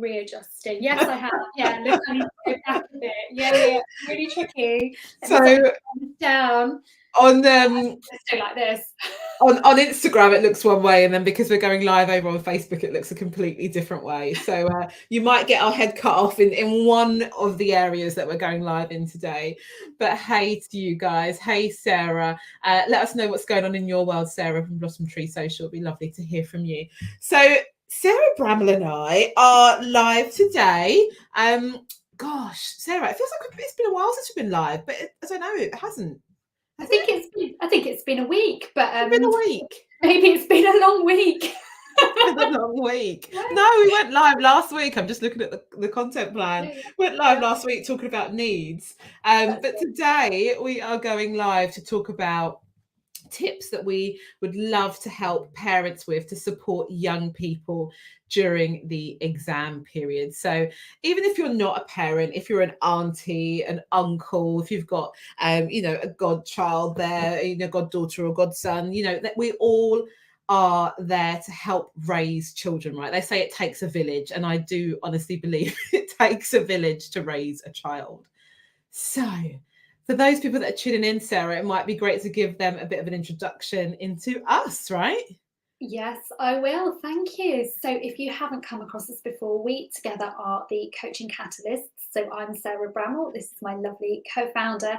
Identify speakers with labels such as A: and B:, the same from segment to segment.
A: Readjusting. Yes, I have. Yeah, look, I need to go back a bit. Yeah, really tricky.
B: So
A: down
B: on
A: let's do like this.
B: On Instagram it looks one way, and then because we're going live over on Facebook it looks a completely different way. So you might get our head cut off in one of the areas that we're going live in today. But hey to you guys. Hey Sarah, let us know what's going on in your world, Sarah, from Blossom Tree Social. It'll be lovely to hear from you. So Sarah Bramall and I are live today. Gosh, Sarah, it feels like it's been a while since we've been live, but I don't know, it hasn't.
A: I think it's been a week, but
B: it's been a week.
A: Maybe it's been a long week.
B: It's been a long week. No, we went live last week. I'm just looking at the content plan. Went live last week talking about needs. But today we are going live to talk about tips that we would love to help parents with to support young people during the exam period. So even if you're not a parent, if you're an auntie, an uncle, if you've got a godchild there, goddaughter or godson, that we all are there to help raise children, right? They say it takes a village, and I do honestly believe it takes a village to raise a child. So for those people that are tuning in, Sarah, it might be great to give them a bit of an introduction into us, right?
A: Yes, I will. Thank you. So if you haven't come across us before, we together are the Coaching Catalysts. So I'm Sarah Bramall. This is my lovely co-founder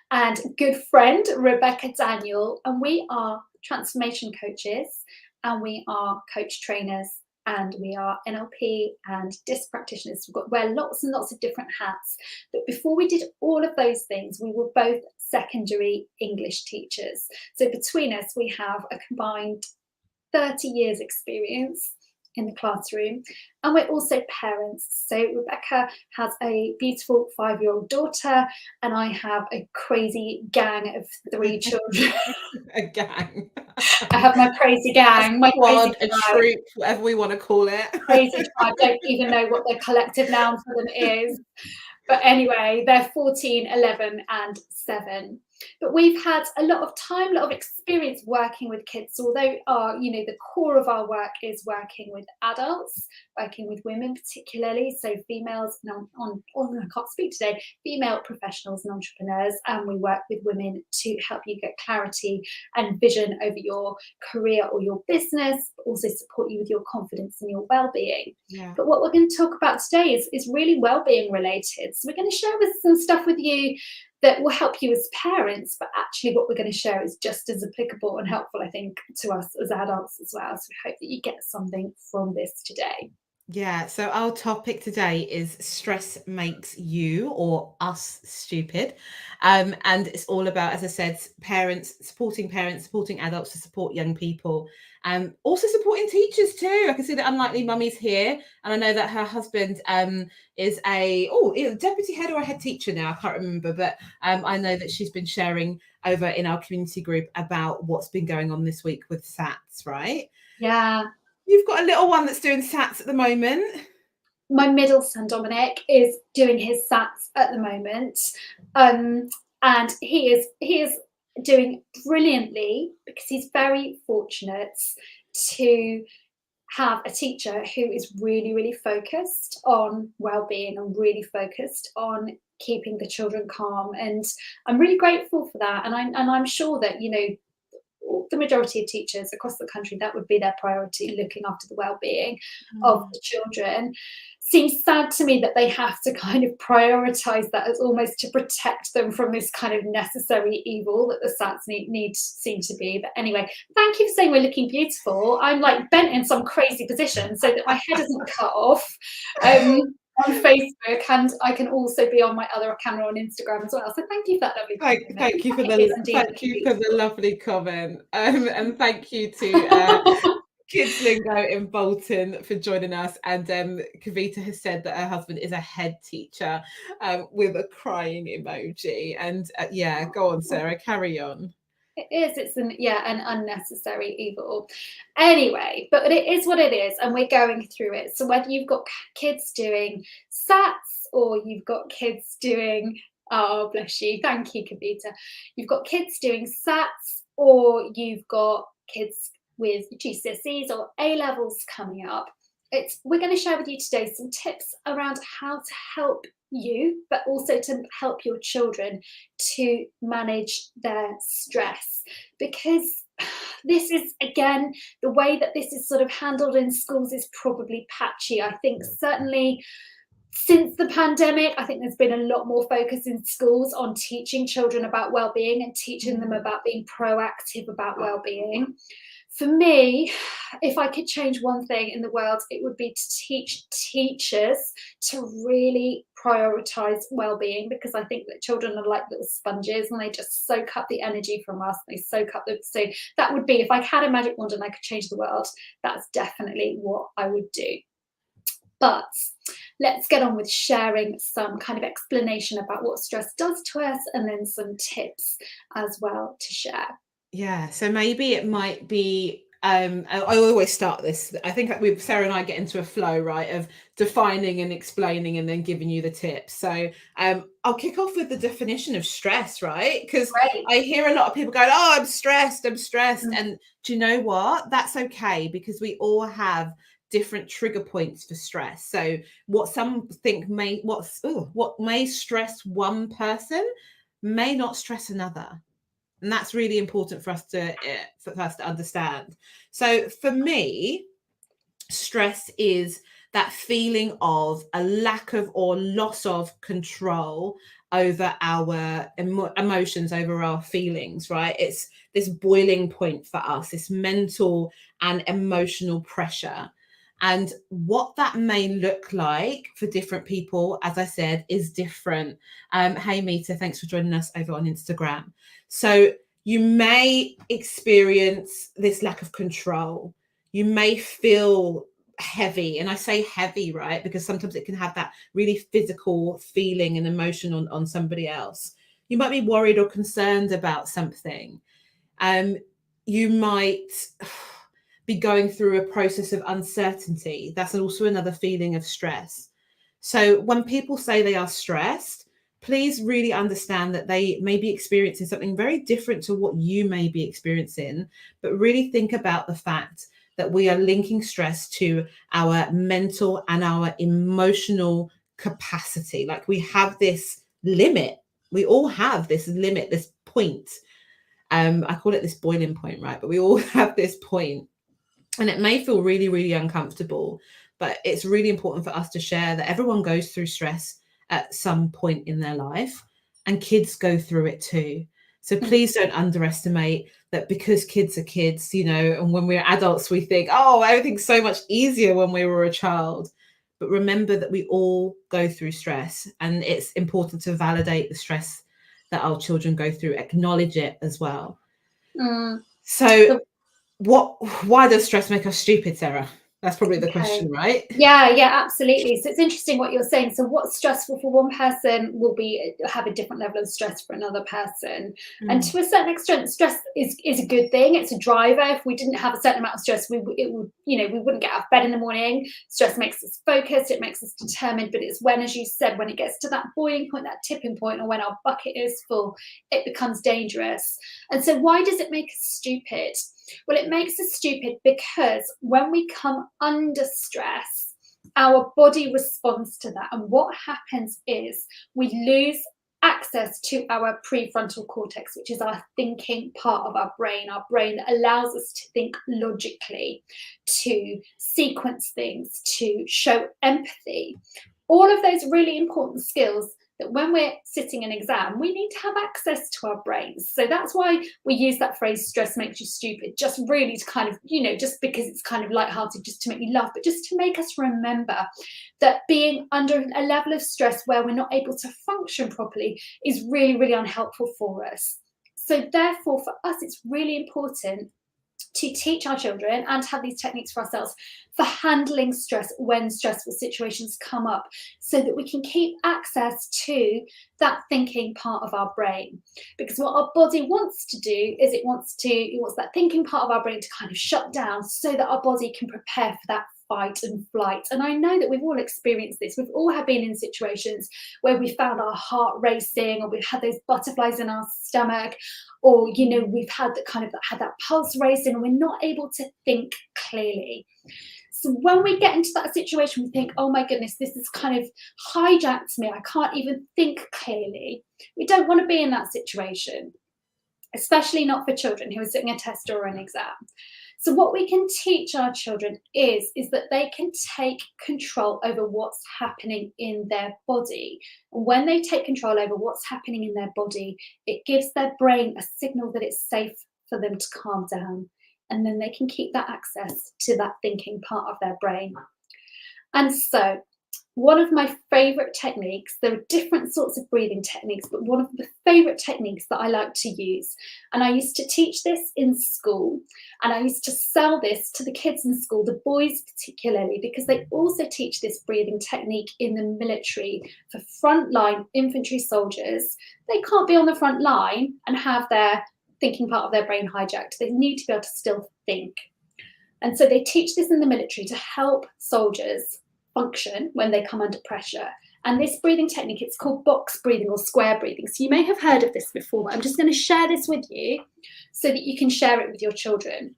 A: and good friend, Rebecca Daniel. And we are transformation coaches, and we are coach trainers, and we are NLP and DISC practitioners. Wear lots and lots of different hats. But before we did all of those things, we were both secondary English teachers. So between us, we have a combined 30 years experience in the classroom, and we're also parents. So Rebecca has a beautiful 5-year-old daughter, and I have a crazy gang of 3 children.
B: A gang.
A: I have my crazy gang, my
B: squad, a troop, whatever we want to call it.
A: Crazy tribe. I don't even know what the collective noun for them is. But anyway, they're 14, 11 and 7. But we've had a lot of time, a lot of experience working with kids. Although the core of our work is working with adults, working with women particularly, so females, I can't speak today, female professionals and entrepreneurs, and we work with women to help you get clarity and vision over your career or your business, but also support you with your confidence and your well-being.
B: Yeah.
A: But what we're going to talk about today is really well-being related. So we're going to share some stuff with you that will help you as parents, but actually what we're going to share is just as applicable and helpful, I think, to us as adults as well. So we hope that you get something from this today.
B: Yeah, so our topic today is stress makes you or us stupid. And it's all about, as I said, parents, supporting adults to support young people. Also supporting teachers too. I can see that Unlikely Mummy's here, and I know that her husband is a deputy head or a head teacher now. I can't remember, but I know that she's been sharing over in our community group about what's been going on this week with SATs, right?
A: Yeah.
B: You've got a little one that's doing SATs at the moment.
A: My middle son, Dominic, is doing his SATs at the moment. And he is doing brilliantly because he's very fortunate to have a teacher who is really, really focused on well-being and really focused on keeping the children calm. And I'm really grateful for that. And I'm sure that, the majority of teachers across the country, that would be their priority, looking after the well-being of the children. Seems sad to me that they have to kind of prioritize that as almost to protect them from this kind of necessary evil that the SATs need seem to be. But anyway, thank you for saying we're looking beautiful. I'm like bent in some crazy position so that my head isn't cut off on Facebook, and I can also be on my other camera on Instagram as well. So thank you for that lovely comment.
B: Thank you for the lovely comment, and thank you to Kids Lingo in Bolton for joining us. And Kavita has said that her husband is a head teacher, with a crying emoji. And yeah, go on, Sarah, carry on.
A: It is. It's an unnecessary evil. Anyway, but it is what it is, and we're going through it. So whether you've got kids doing SATs or you've got kids doing, oh bless you, thank you, Kavita. You've got kids doing SATs, or you've got kids with GCSEs or A levels coming up. We're going to share with you today some tips around how to help you, but also to help your children to manage their stress, because this is, again, the way that this is sort of handled in schools is probably patchy. I think certainly since the pandemic, I think there's been a lot more focus in schools on teaching children about well-being and teaching them about being proactive about well-being. For me, if I could change one thing in the world, it would be to teach teachers to really prioritize well-being, because I think that children are like little sponges and they just soak up the energy from us. They soak up so that would be, if I had a magic wand and I could change the world, that's definitely what I would do. But let's get on with sharing some kind of explanation about what stress does to us, and then some tips as well to share.
B: Yeah, so maybe it might be, I always start this, I think with Sarah and I get into a flow, right, of defining and explaining and then giving you the tips. So I'll kick off with the definition of stress, right? Because I hear a lot of people going, oh, I'm stressed. And do you know what? That's okay, because we all have different trigger points for stress. So what some think what may stress one person may not stress another. And that's really important for us to understand. So for me, stress is that feeling of a lack of or loss of control over our emotions, over our feelings, right? It's this boiling point for us, this mental and emotional pressure. And what that may look like for different people, as I said, is different. Hey, Mita, thanks for joining us over on Instagram. So you may experience this lack of control. You may feel heavy. And I say heavy, right? Because sometimes it can have that really physical feeling and emotion on somebody else. You might be worried or concerned about something. You might be going through a process of uncertainty. That's also another feeling of stress. So when people say they are stressed, please really understand that they may be experiencing something very different to what you may be experiencing, but really think about the fact that we are linking stress to our mental and our emotional capacity. Like we have this limit. We all have this limit, this point. I call it this boiling point, right? But we all have this point. And it may feel really, really uncomfortable, but it's really important for us to share that everyone goes through stress at some point in their life, and kids go through it too. So please don't underestimate that, because kids are kids, you know, and when we're adults, we think, oh, everything's so much easier when we were a child. But remember that we all go through stress, and it's important to validate the stress that our children go through, acknowledge it as well. So why does stress make us stupid, Sarah? That's probably the question, right?
A: Yeah, absolutely. So it's interesting what you're saying. So what's stressful for one person will have a different level of stress for another person. And to a certain extent, stress is a good thing. It's a driver. If we didn't have a certain amount of stress, we wouldn't get out of bed in the morning. Stress makes us focused, it makes us determined. But it's when, as you said, when it gets to that boiling point, that tipping point, or when our bucket is full, it becomes dangerous. And so why does it make us stupid? Well, it makes us stupid because when we come under stress, our body responds to that. And what happens is we lose access to our prefrontal cortex, which is our thinking part of our brain that allows us to think logically, to sequence things, to show empathy. All of those really important skills that when we're sitting an exam, we need to have access to our brains. So that's why we use that phrase, stress makes you stupid, just really to kind of, just because it's kind of lighthearted, just to make you laugh, but just to make us remember that being under a level of stress where we're not able to function properly is really, really unhelpful for us. So therefore, for us, it's really important to teach our children and to have these techniques for ourselves for handling stress when stressful situations come up, so that we can keep access to that thinking part of our brain. Because what our body wants to do is it wants that thinking part of our brain to kind of shut down so that our body can prepare for that fight and flight. And I know that we've all experienced this. We've all been in situations where we found our heart racing, or we've had those butterflies in our stomach, or we've had that pulse racing, and we're not able to think clearly. So when we get into that situation, we think, oh my goodness, this has kind of hijacked me. I can't even think clearly. We don't want to be in that situation, especially not for children who are sitting a test or an exam. So what we can teach our children is that they can take control over what's happening in their body. And when they take control over what's happening in their body, it gives their brain a signal that it's safe for them to calm down. And then they can keep that access to that thinking part of their brain. And so one of my favorite techniques, there are different sorts of breathing techniques, but one of the favorite techniques that I like to use, and I used to teach this in school, and I used to sell this to the kids in school, the boys particularly, because they also teach this breathing technique in the military for frontline infantry soldiers. They can't be on the front line and have their thinking part of their brain hijacked. They need to be able to still think. And so they teach this in the military to help soldiers function when they come under pressure. And this breathing technique, it's called box breathing or square breathing. So you may have heard of this before, but I'm just going to share this with you so that you can share it with your children.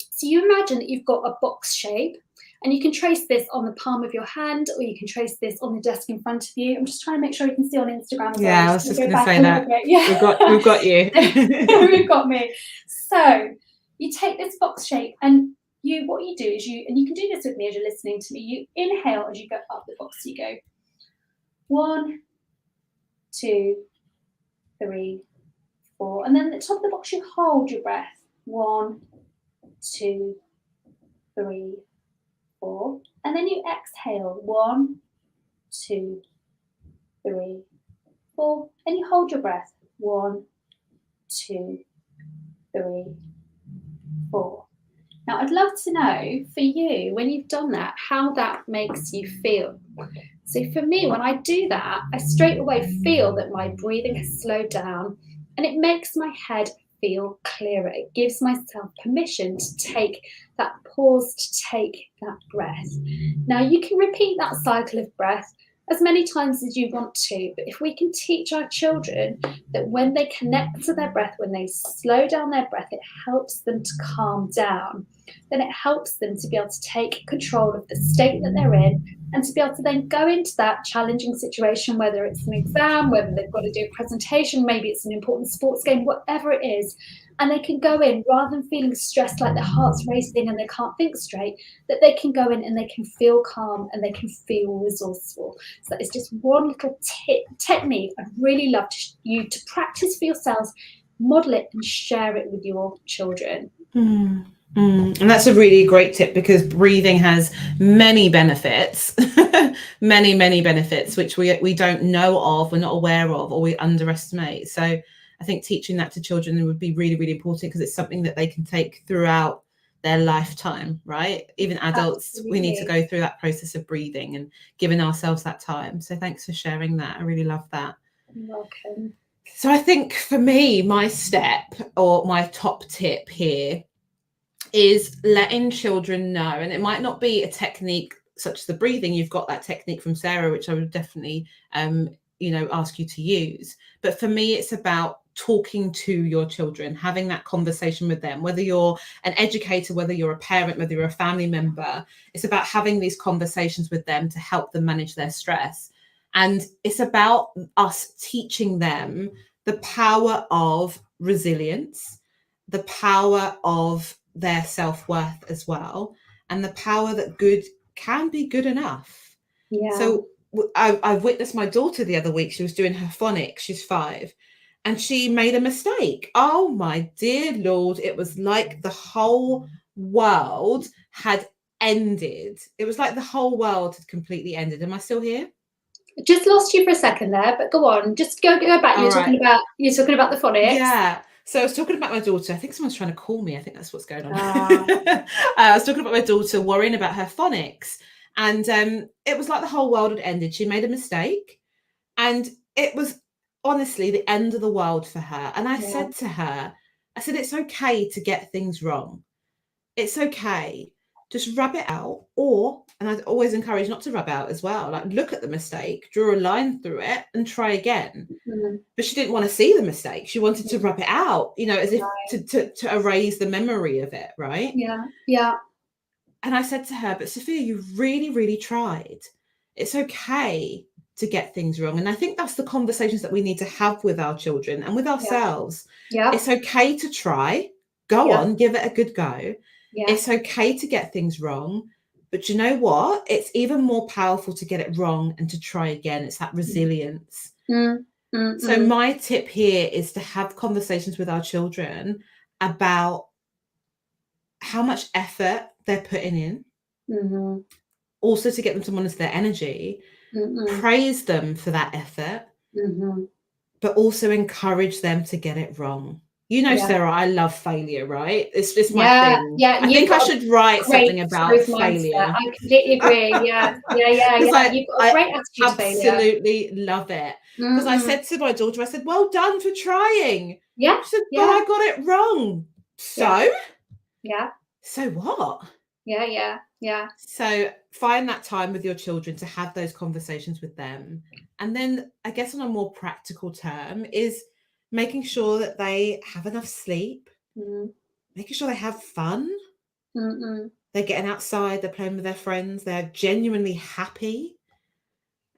A: So you imagine that you've got a box shape, and you can trace this on the palm of your hand, or you can trace this on the desk in front of you. I'm just trying to make sure you can see on Instagram as well.
B: Yeah, I was just going to say that. Yeah. We've got you.
A: We've got me. So you take this box shape, and what you do is and you can do this with me as you're listening to me, you inhale as you go up the box. You go 1, 2, 3, 4. And then at the top of the box, you hold your breath. 1, 2, 3, 4. And then you exhale. 1, 2, 3, 4. And you hold your breath. 1, 2, 3, 4. Now, I'd love to know for you, when you've done that, how that makes you feel. So for me, when I do that, I straight away feel that my breathing has slowed down, and it makes my head feel clearer. It gives myself permission to take that pause, to take that breath. Now, you can repeat that cycle of breath as many times as you want to, but if we can teach our children that when they connect to their breath, when they slow down their breath, it helps them to calm down, then it helps them to be able to take control of the state that they're in, and to be able to then go into that challenging situation, whether it's an exam, whether they've got to do a presentation, maybe it's an important sports game, whatever it is, and they can go in rather than feeling stressed, like their heart's racing and they can't think straight, that they can go in and they can feel calm and they can feel resourceful. So it's just one little technique I'd really love you to practice for yourselves, model it and share it with your children.
B: And that's a really great tip, because breathing has many benefits, many benefits, which we don't know of, we're not aware of, or we underestimate. So I think teaching that to children would be really, really important, because it's something that they can take throughout their lifetime, right? Even adults, Absolutely. We need to go through that process of breathing and giving ourselves that time. So thanks for sharing that. I really love that.
A: You're welcome.
B: So I think for me, my step or my top tip here is letting children know, and it might not be a technique such as the breathing. You've got that technique from Sarah, which I would definitely ask you to use. But for me, it's about talking to your children, having that conversation with them, whether you're an educator, whether you're a parent, whether you're a family member. It's about having these conversations with them to help them manage their stress. And it's about us teaching them the power of resilience, the power of their self-worth as well, and the power that good can be good enough.
A: Yeah.
B: So I witnessed my daughter the other week. She was doing her phonics. She's 5. And she made a mistake. Oh my dear Lord. It was like the whole world had ended. It was like the whole world had completely ended. Am I still here?
A: Just lost you for a second there, but go on. Just go back.
B: All right.
A: You're talking about the phonics.
B: Yeah. So I was talking about my daughter. I think someone's trying to call me. I think that's what's going on. I was talking about my daughter worrying about her phonics. And it was like the whole world had ended. She made a mistake. And it was honestly the end of the world for her. And I said to her, I said, it's okay to get things wrong. It's okay. Just rub it out. And I'd always encourage not to rub out as well. Like, look at the mistake, draw a line through it and try again.
A: Mm-hmm.
B: But she didn't want to see the mistake. She wanted to rub it out, as if to erase the memory of it, right?
A: Yeah, yeah.
B: And I said to her, but Sophia, you really, really tried. It's okay to get things wrong. And I think that's the conversations that we need to have with our children and with ourselves.
A: Yeah.
B: It's okay to try. Go on, give it a good go.
A: Yeah.
B: It's okay to get things wrong. But you know what? It's even more powerful to get it wrong and to try again. It's that resilience. So my tip here is to have conversations with our children about how much effort they're putting in. Also to get them to monitor their energy, praise them for that effort, but also encourage them to get it wrong. Sarah, I love failure, right? It's just my thing.
A: Yeah,
B: I think I should write something about failure.
A: I completely agree. Yeah. You've got a great attitude to failure.
B: Absolutely love it. Because I said to my daughter, I said, well done for trying.
A: Yeah.
B: She said, but I got it wrong. So?
A: Yeah.
B: So what?
A: Yeah.
B: So find that time with your children to have those conversations with them. And then I guess on a more practical term is making sure that they have enough sleep, making sure they have fun, they're getting outside, they're playing with their friends, they're genuinely happy,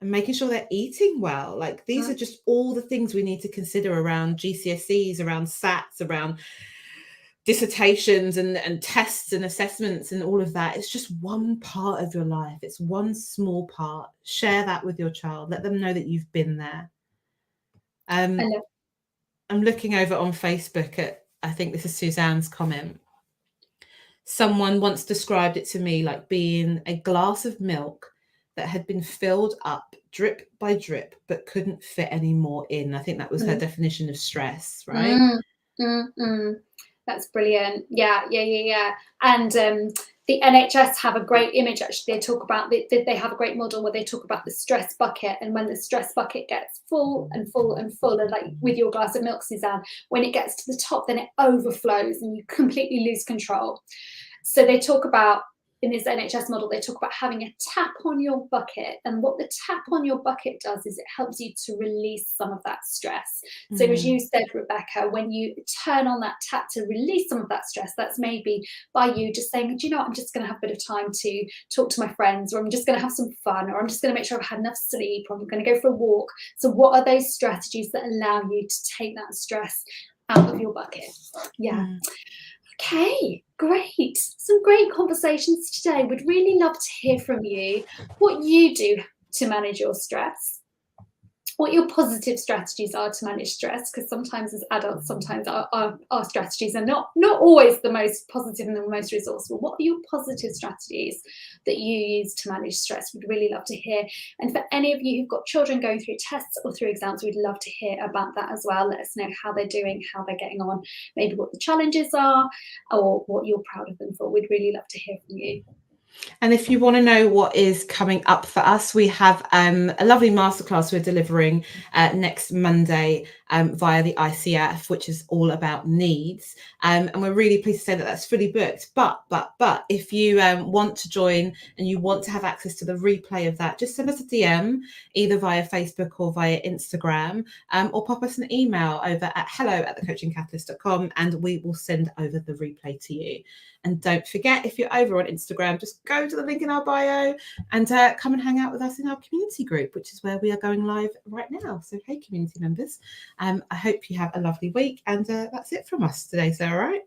B: and making sure they're eating well. Like, these are just all the things we need to consider around GCSEs, around SATs, around dissertations and tests and assessments and all of that. It's just one part of your life. It's one small part. Share that with your child. Let them know that you've been there. I'm looking over on Facebook at, I think this is Suzanne's comment. Someone once described it to me like being a glass of milk that had been filled up drip by drip, but couldn't fit any more in. I think that was her definition of stress, right?
A: That's brilliant. Yeah. And the NHS have a great image. Actually, they talk about they have a great model where they talk about the stress bucket, and when the stress bucket gets full and full and full, and like with your glass of milk, Suzanne, when it gets to the top, then it overflows and you completely lose control. So they talk about, in this NHS model, they talk about having a tap on your bucket, and what the tap on your bucket does is it helps you to release some of that stress. So as you said, Rebecca, when you turn on that tap to release some of that stress, that's maybe by you just saying, do you know what, I'm just going to have a bit of time to talk to my friends, or I'm just going to have some fun, or I'm just going to make sure I've had enough sleep, or I'm going to go for a walk. So what are those strategies that allow you to take that stress out of your bucket? Okay, great. Some great conversations today. Would really love to hear from you what you do to manage your stress, what your positive strategies are to manage stress, because sometimes as adults, sometimes our strategies are not always the most positive and the most resourceful. What are your positive strategies that you use to manage stress? We'd really love to hear. And for any of you who've got children going through tests or through exams, we'd love to hear about that as well. Let us know how they're doing, how they're getting on, maybe what the challenges are, or what you're proud of them for. We'd really love to hear from you.
B: And if you want to know what is coming up for us, we have a lovely masterclass we're delivering next Monday via the ICF, which is all about needs. And we're really pleased to say that that's fully booked. But if you want to join and you want to have access to the replay of that, just send us a DM either via Facebook or via Instagram, or pop us an email over at hello@thecoachingcatalyst.com, and we will send over the replay to you. And don't forget, if you're over on Instagram, just go to the link in our bio and come and hang out with us in our community group, which is where we are going live right now. So hey, community members, I hope you have a lovely week, and that's it from us today. So all right.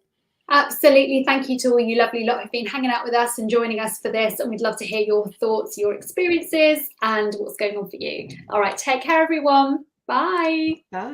A: Absolutely. Thank you to all you lovely lot who've been hanging out with us and joining us for this. And we'd love to hear your thoughts, your experiences, and what's going on for you. All right. Take care, everyone. Bye.
B: Bye.